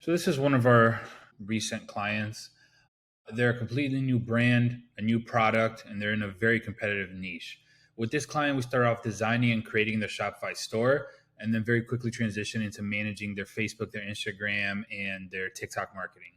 So this is one of our recent clients. They're a completely new brand, a new product, and they're in a very competitive niche. With this client, we started off designing and creating their Shopify store, and then very quickly transitioned into managing their Facebook, their Instagram, and their TikTok marketing.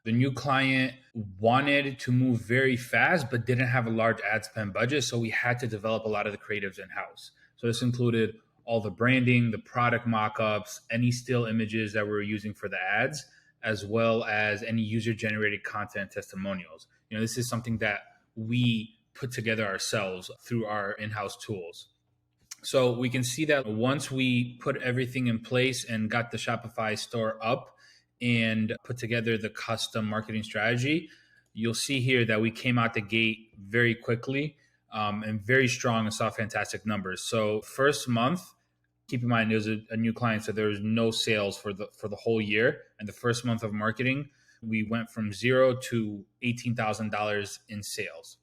The new client wanted to move very fast, but didn't have a large ad spend budget. So we had to develop a lot of the creatives in house. So this included all the branding, the product mock-ups, any still images that we were using for the ads, as well as any user generated content testimonials. This is something that we put together ourselves through our in-house tools. So we can see that once we put everything in place and got the Shopify store up and put together the custom marketing strategy, you'll see here that we came out the gate very quickly and very strong and saw fantastic numbers. So first month, keep in mind, there's a new client, so there was no sales for the whole year. And the first month of marketing, we went from zero to $18,000 in sales.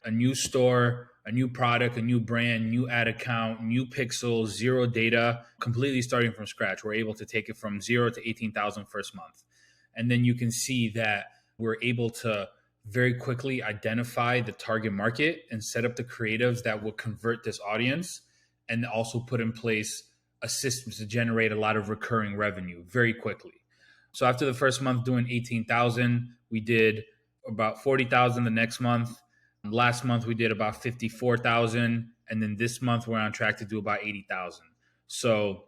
A new store, a new product, a new brand, new ad account, new pixels, zero data, completely starting from scratch. We're able to take it from zero to 18,000 first month. And then you can see that we're able to very quickly identify the target market and set up the creatives that will convert this audience, and also put in place a system to generate a lot of recurring revenue very quickly. So after the first month doing 18,000, we did about 40,000 the next month. Last month we did about 54,000, and then this month we're on track to do about 80,000. So,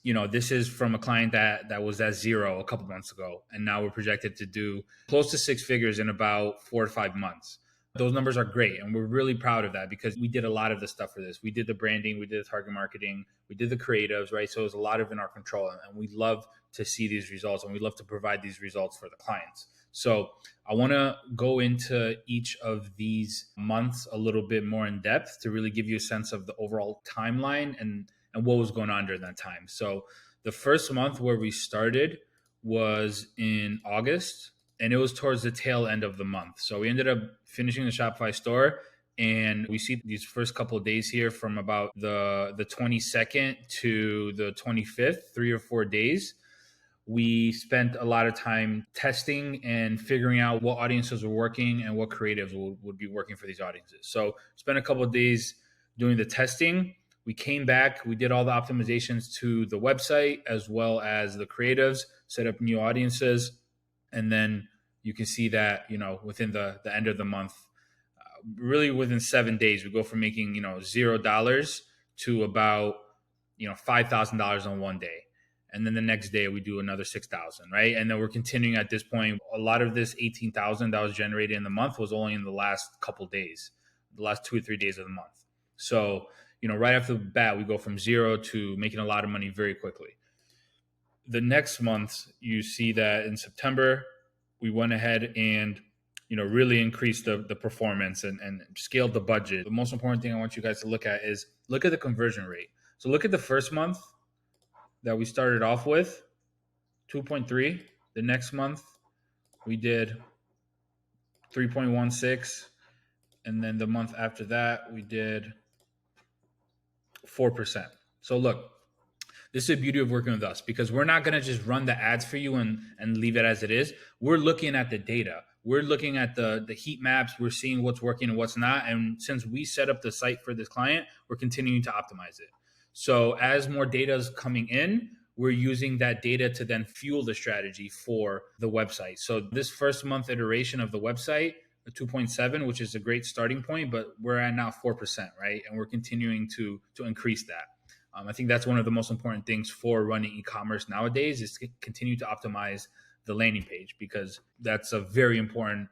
this is from a client that was at zero a couple months ago, and now we're projected to do close to six figures in about 4 to 5 months. Those numbers are great, and we're really proud of that because we did a lot of the stuff for this. We did the branding, we did the target marketing, we did the creatives, right? So it was a lot of in our control, and we love to see these results, and we love to provide these results for the clients. So I want to go into each of these months a little bit more in depth to really give you a sense of the overall timeline and what was going on during that time. So the first month where we started was in August, and it was towards the tail end of the month. So we ended up finishing the Shopify store, and we see these first couple of days here from about the 22nd to the 25th, 3 or 4 days. We spent a lot of time testing and figuring out what audiences were working and what creatives would be working for these audiences. So spent a couple of days doing the testing. We came back, we did all the optimizations to the website as well as the creatives, set up new audiences. And then you can see that, within the end of the month, really within 7 days, we go from making, $0 to about, $5,000 on one day. And then the next day we do another 6,000, right? And then we're continuing at this point. A lot of this 18,000 that was generated in the month was only in the last couple days, the last 2 or 3 days of the month. So, right after the bat, we go from zero to making a lot of money very quickly. The next month, you see that in September, we went ahead and, really increased the performance and scaled the budget. The most important thing I want you guys to look at is look at the conversion rate. So look at the first month that we started off with, 2.3. The next month, we did 3.16. And then the month after that, we did 4%. So look, this is the beauty of working with us, because we're not going to just run the ads for you and leave it as it is. We're looking at the data. We're looking at the heat maps. We're seeing what's working and what's not. And since we set up the site for this client, we're continuing to optimize it. So as more data is coming in, we're using that data to then fuel the strategy for the website. So this first month iteration of the website, a 2.7, which is a great starting point, but we're at now 4%, right? And we're continuing to increase that. I think that's one of the most important things for running e-commerce nowadays, is to continue to optimize the landing page, because that's a very important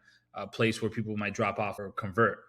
place where people might drop off or convert.